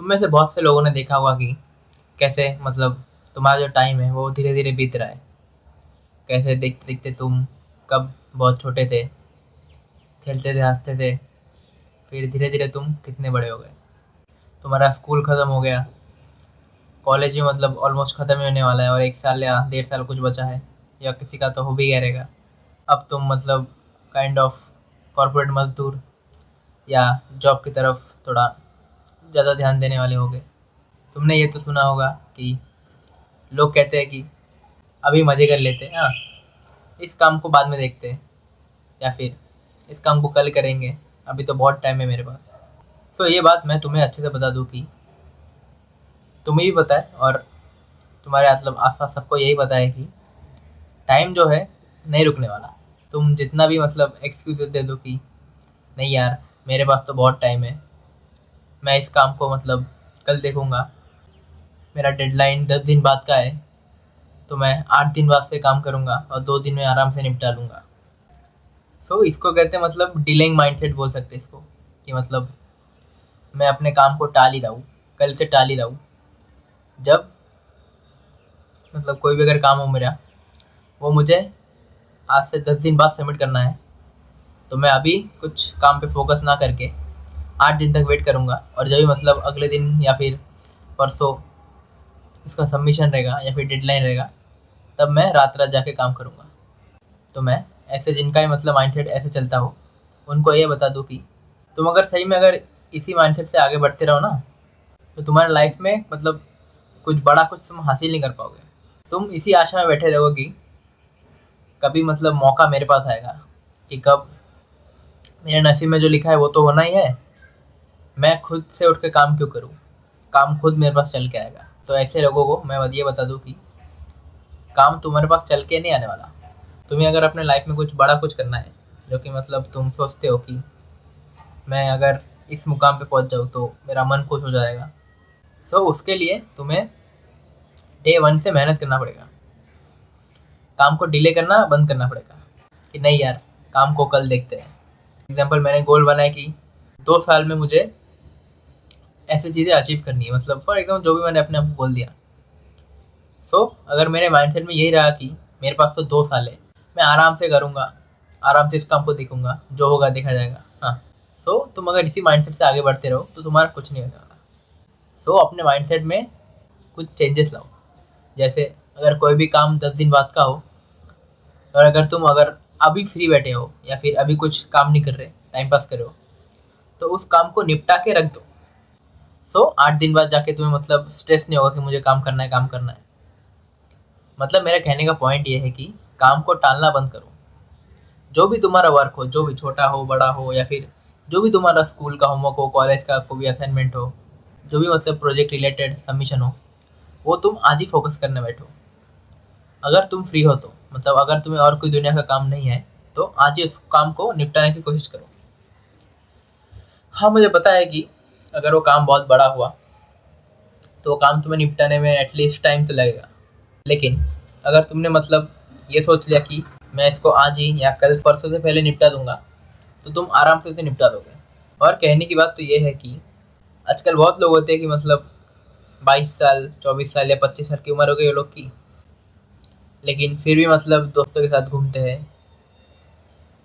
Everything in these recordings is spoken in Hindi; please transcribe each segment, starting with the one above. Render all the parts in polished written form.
तुम में से बहुत से लोगों ने देखा होगा कि कैसे मतलब तुम्हारा जो टाइम है वो धीरे धीरे बीत रहा है। कैसे देखते देखते तुम कब बहुत छोटे थे, खेलते थे, हंसते थे, फिर धीरे धीरे तुम कितने बड़े हो गए। तुम्हारा स्कूल खत्म हो गया, कॉलेज भी मतलब ऑलमोस्ट खत्म ही होने वाला है और 1 साल या 1.5 साल कुछ बचा है, या किसी का तो हो भी गया रहेगा। अब तुम मतलब काइंड ऑफ कॉर्पोरेट मजदूर या जॉब की तरफ थोड़ा ज़्यादा ध्यान देने वाले हो गए। तुमने ये तो सुना होगा कि लोग कहते हैं कि अभी मज़े कर लेते हैं, हाँ, इस काम को बाद में देखते हैं, या फिर इस काम को कल करेंगे, अभी तो बहुत टाइम है मेरे पास। तो ये बात मैं तुम्हें अच्छे से बता दूँ कि तुम्हें भी पता है और तुम्हारे मतलब आसपास सबको यही पता है कि टाइम जो है नहीं रुकने वाला। तुम जितना भी मतलब एक्सक्यूज दे दो कि नहीं यार, मेरे पास तो बहुत टाइम है, मैं इस काम को मतलब कल देखूंगा, मेरा डेडलाइन 10 दिन बाद का है, तो मैं 8 दिन बाद से काम करूंगा और 2 दिन में आराम से निपटा लूंगा। इसको कहते हैं मतलब डिलेइंग माइंडसेट बोल सकते हैं इसको, कि मतलब मैं अपने काम को टाल ही रहा हूँ, कल से टाल ही रहा हूँ। जब मतलब कोई भी अगर काम हो मेरा, वो मुझे आज से 10 दिन बाद सबमिट करना है, तो मैं अभी कुछ काम पे फोकस ना करके 8 दिन तक वेट करूँगा, और जब भी मतलब अगले दिन या फिर परसों इसका सबमिशन रहेगा या फिर डेडलाइन रहेगा, तब मैं रात रात जाके काम करूँगा। तो मैं ऐसे जिनका ही मतलब माइंडसेट ऐसे चलता हो, उनको ये बता दूँ कि तुम अगर सही में अगर इसी माइंडसेट से आगे बढ़ते रहो ना, तो तुम्हारे लाइफ में मतलब कुछ बड़ा कुछ तुम हासिल नहीं कर पाओगे। तुम इसी आशा में बैठे रहोगे कि कभी मतलब मौका मेरे पास आएगा, कि कब मेरे नसीब में जो लिखा है वो तो होना ही है, मैं खुद से उठ के काम क्यों करूँ, काम खुद मेरे पास चल के आएगा। तो ऐसे लोगों को मैं ये बता दूँ कि काम तुम्हारे पास चल के नहीं आने वाला। तुम्हें अगर अपने लाइफ में कुछ बड़ा कुछ करना है, जो कि मतलब तुम सोचते हो कि मैं अगर इस मुकाम पे पहुंच जाऊँ तो मेरा मन खुश हो जाएगा, उसके लिए तुम्हें डे 1 से मेहनत करना पड़ेगा। काम को डिले करना बंद करना पड़ेगा, कि नहीं यार, काम को कल देखते हैं। एग्जाम्पल, मैंने गोल बनाया कि 2 साल में मुझे ऐसी चीज़ें अचीव करनी है, मतलब फॉर एग्जाम्पल जो भी मैंने अपने आप को बोल दिया। अगर मेरे माइंडसेट में यही रहा कि मेरे पास तो 2 साल है, मैं आराम से करूँगा, आराम से इस काम को देखूंगा, जो होगा देखा जाएगा, हाँ। तुम अगर इसी माइंडसेट से आगे बढ़ते रहो तो तुम्हारा कुछ नहीं होने वाला। अपने माइंडसेट में कुछ चेंजेस लाओ। जैसे अगर कोई भी काम 10 दिन बाद का हो, और अगर तुम अगर अभी फ्री बैठे हो या फिर अभी कुछ काम नहीं कर रहे, टाइम पास कर रहे हो, तो उस काम को निपटा के रख दो। 8 दिन बाद जाके तुम्हें मतलब स्ट्रेस नहीं होगा कि मुझे काम करना है, काम करना है। मतलब मेरा कहने का पॉइंट ये है कि काम को टालना बंद करो। जो भी तुम्हारा वर्क हो, जो भी छोटा हो बड़ा हो, या फिर जो भी तुम्हारा स्कूल का होमवर्क हो, कॉलेज का कोई भी असाइनमेंट हो, जो भी मतलब प्रोजेक्ट रिलेटेड सबमिशन हो, वो तुम आज ही फोकस करने बैठो। अगर तुम फ्री हो तो मतलब अगर तुम्हें और कोई दुनिया का काम नहीं है, तो आज ही उस काम को निपटाने की कोशिश करो। हाँ, मुझे पता है कि अगर वो काम बहुत बड़ा हुआ तो वो काम तुम्हें निपटाने में एटलीस्ट टाइम तो लगेगा। लेकिन अगर तुमने मतलब ये सोच लिया कि मैं इसको आज ही या कल परसों से पहले निपटा दूंगा, तो तुम आराम से उसे निपटा दोगे। और कहने की बात तो ये है कि आजकल बहुत लोग होते हैं कि मतलब 22 साल, 24 साल या 25 साल की उम्र हो गई वो लोग की, लेकिन फिर भी मतलब दोस्तों के साथ घूमते हैं,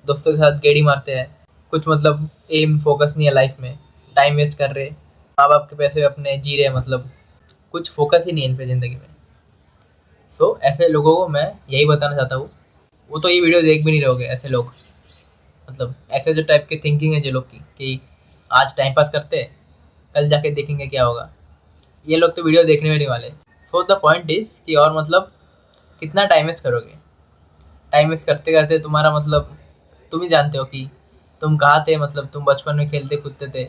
दोस्तों के साथ गेड़ी मारते हैं, कुछ मतलब एम फोकस नहीं है लाइफ में, टाइम वेस्ट कर रहे, माँ बाप के पैसे अपने जी रहे, मतलब कुछ फोकस ही नहीं है इन पे ज़िंदगी में। ऐसे लोगों को मैं यही बताना चाहता हूँ, वो तो ये वीडियो देख भी नहीं रहोगे ऐसे लोग, मतलब ऐसे जो टाइप की थिंकिंग है जो लोग की, कि आज टाइम पास करते हैं, कल जाके देखेंगे क्या होगा, ये लोग तो वीडियो देखने में नहीं वाले। द पॉइंट इज कि और मतलब कितना टाइम वेस्ट करोगे। टाइम वेस्ट करते करते तुम्हारा मतलब तुम ही जानते हो कि तुम कहाँ थे, मतलब तुम बचपन में खेलते कूदते थे,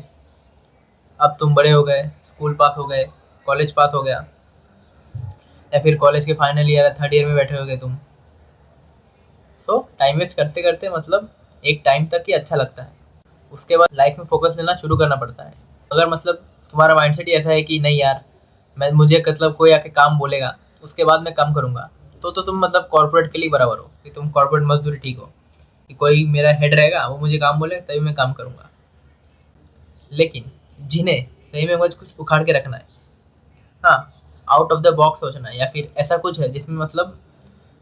अब तुम बड़े हो गए, स्कूल पास हो गए, कॉलेज पास हो गया, या फिर कॉलेज के फाइनल ईयर या थर्ड ईयर में बैठे हो गए तुम। टाइम वेस्ट करते करते मतलब एक टाइम तक ही अच्छा लगता है, उसके बाद लाइफ में फोकस लेना शुरू करना पड़ता है। अगर मतलब तुम्हारा माइंडसेट ही ऐसा है कि नहीं यार, मैं मुझे मतलब कोई आके काम बोलेगा उसके बाद मैं काम करूँगा, तो तुम मतलब कॉर्पोरेट के लिए बराबर हो, कि तुम कॉर्पोरेट मजदूरी ठीक हो, कि कोई मेरा हेड रहेगा वो मुझे काम बोले तभी मैं काम करूँगा। लेकिन जिन्हें सही में कुछ उखाड़ के रखना है। हाँ, आउट ऑफ द बॉक्स सोचना है, या फिर ऐसा कुछ है जिसमें मतलब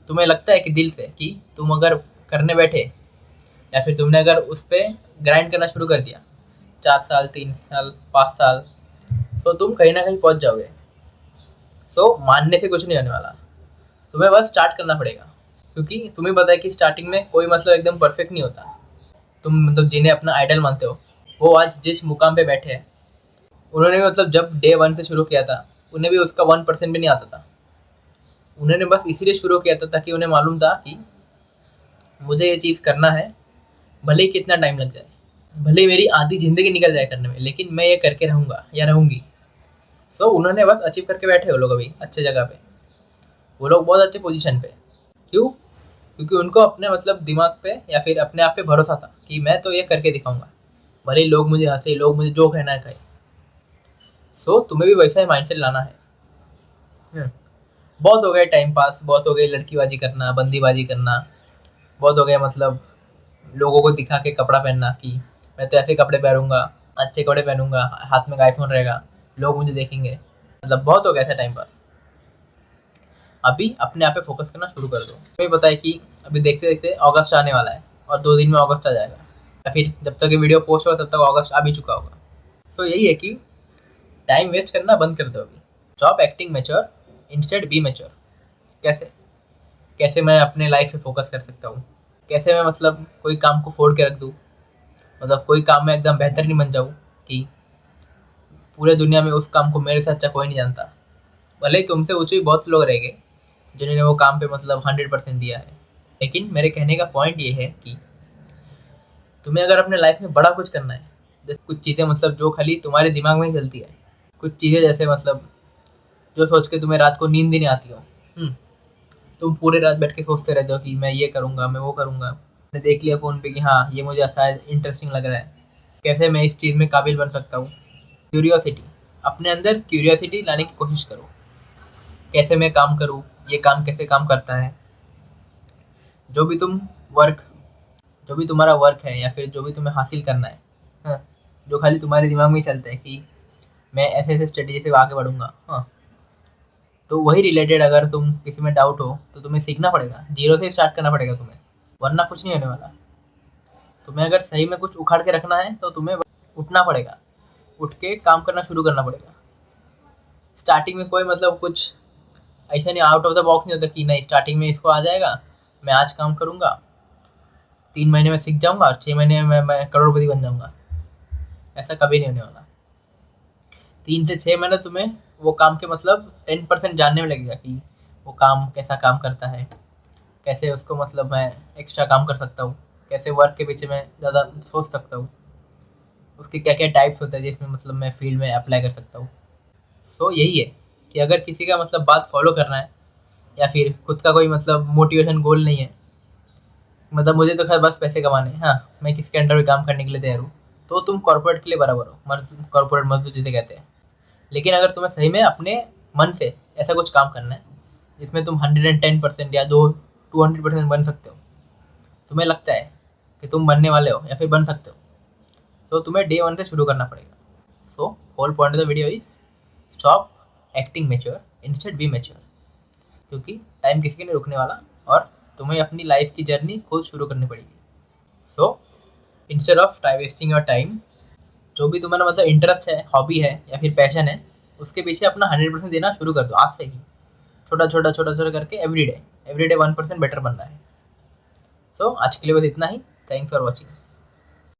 तुम्हें लगता है कि दिल से कि तुम अगर करने बैठे, या फिर तुमने अगर उस पर ग्राइंड करना शुरू कर दिया 4 साल, 3 साल, 5 साल, तो तुम कहीं ना कहीं पहुंच जाओगे। सो मानने से कुछ नहीं होने वाला, तुम्हें बस स्टार्ट करना पड़ेगा। क्योंकि तुम्हें पता है कि स्टार्टिंग में कोई मतलब एकदम परफेक्ट नहीं होता। तुम मतलब जिन्हें अपना आइडल मानते हो, वो आज जिस मुकाम पे बैठे हैं, उन्होंने भी मतलब जब डे 1 से शुरू किया था, उन्हें भी उसका 1% भी नहीं आता था। उन्होंने बस इसीलिए शुरू किया था ताकि उन्हें मालूम था कि मुझे ये चीज़ करना है, भले ही कितना टाइम लग जाए, भले ही मेरी आधी ज़िंदगी निकल जाए करने में, लेकिन मैं ये करके रहूँगा या रहूँगी। सो उन्होंने बस अचीव करके बैठे वो लोग अभी अच्छे जगह पे, वो लोग बहुत अच्छे पोजीशन पे। क्यों? क्योंकि उनको अपने मतलब दिमाग पे या फिर अपने आप पे भरोसा था कि मैं तो ये करके दिखाऊंगा, भले ही लोग मुझे हंसे, लोग मुझे जो कहना है कहे। सो तुम्हें भी वैसा ही माइंडसेट लाना है। हम्म, बहुत हो गए टाइम पास, बहुत हो गई लड़कीबाजी करना, बंदीबाजी करना, बहुत हो गया मतलब लोगों को दिखा के कपड़ा पहनना कि मैं तो ऐसे कपड़े पहनूंगा, अच्छे कपड़े पहनूंगा, हाथ में आईफोन रहेगा, लोग मुझे देखेंगे। मतलब बहुत हो गया था टाइम पास। अभी अपने आप पे फोकस करना शुरू कर दो। तुम्हें पता है कि अभी देखते देखते अगस्त आने वाला है, और 2 दिन में अगस्त आ जाएगा, या फिर जब तक ये वीडियो पोस्ट होगा तब तक अगस्त आ भी चुका होगा। सो यही है कि टाइम वेस्ट करना बंद कर दो अभी। Stop acting mature, instead be mature. कैसे? कैसे मैं अपने लाइफ पे फोकस कर सकता हूँ? कैसे मैं मतलब कोई काम को फोड़ के रख दूँ, मतलब कोई काम में एकदम बेहतर नहीं बन जाऊँ कि पूरे दुनिया में उस काम को मेरे से अच्छा कोई नहीं जानता। भले ही तुमसे ऊंचे भी बहुत लोग रहेंगे जिन्होंने वो काम पे मतलब 100% दिया है, लेकिन मेरे कहने का पॉइंट ये है कि तुम्हें अगर अपने लाइफ में बड़ा कुछ करना है, जैसे कुछ चीज़ें मतलब जो खाली तुम्हारे दिमाग में ही चलती है, कुछ चीज़ें जैसे मतलब जो सोच के तुम्हें रात को नींद भी नहीं आती हो। तुम पूरे रात बैठ के सोचते रहते हो कि मैं ये करूँगा, मैं वो करूँगा। मैंने देख लिया फ़ोन पे कि हाँ ये मुझे शायद इंटरेस्टिंग लग रहा है, कैसे मैं इस चीज़ में काबिल बन सकता हूँ। क्यूरियोसिटी, अपने अंदर क्यूरियोसिटी लाने की कोशिश करो। कैसे मैं काम करूँ, ये काम कैसे काम करता है। जो भी तुम वर्क जो भी तुम्हारा वर्क है, या फिर जो भी तुम्हें हासिल करना है, हाँ, जो खाली तुम्हारे दिमाग में ही चलता है कि मैं ऐसे ऐसे स्ट्रेटेजी से आगे बढ़ूंगा, हाँ, तो वही रिलेटेड अगर तुम किसी में डाउट हो तो तुम्हें सीखना पड़ेगा, जीरो से स्टार्ट करना पड़ेगा तुम्हें, वरना कुछ नहीं होने वाला। तुम्हें अगर सही में कुछ उखाड़ के रखना है तो तुम्हें उठना पड़ेगा, उठ के काम करना शुरू करना पड़ेगा। स्टार्टिंग में कोई मतलब कुछ ऐसा नहीं आउट ऑफ द बॉक्स नहीं होता कि नहीं स्टार्टिंग में इसको आ जाएगा, मैं आज काम करूंगा, 3 महीने में सीख जाऊंगा और 6 महीने में मैं करोड़पति बन जाऊंगा। ऐसा कभी नहीं होने वाला। 3 से 6 महीने तुम्हें वो काम के मतलब 10% जानने में लगेगा कि वो काम कैसा काम करता है, कैसे उसको मतलब मैं एक्स्ट्रा काम कर सकता हूँ, कैसे वर्क के पीछे मैं ज़्यादा सोच सकता हूँ, उसके क्या क्या टाइप्स होते हैं जिसमें मतलब मैं फील्ड में अप्लाई कर सकता हूँ। सो यही है कि अगर किसी का मतलब बात फॉलो करना है, या फिर खुद का कोई मतलब मोटिवेशन गोल नहीं है, मतलब मुझे तो खैर बस पैसे कमाने हैं, हाँ मैं किसके अंडर में काम करने के लिए तैयार हूँ, तो तुम कॉर्पोरेट के लिए बराबर हो, कॉर्पोरेट मजदूर जिसे कहते हैं। लेकिन अगर तुम्हें सही में अपने मन से ऐसा कुछ काम करना है जिसमें तुम 110% या 200% बन सकते हो, तुम्हें लगता है कि तुम बनने वाले हो या फिर बन सकते हो, तो तुम्हें डे 1 से शुरू करना पड़ेगा। So whole point of the video is stop acting mature, instead be mature. क्योंकि टाइम किसी के नहीं रुकने वाला, और तुम्हें अपनी लाइफ की जर्नी खुद शुरू करनी पड़ेगी। So instead of time wasting your time, जो भी तुम्हारा मतलब इंटरेस्ट है, हॉबी है या फिर पैशन है, उसके पीछे अपना 100% देना शुरू कर दो आज से ही। छोटा छोटा छोटा छोटा करके एवरी डे 1% बेटर बनना है। सो आज के लिए बस इतना ही। Thanks for watching.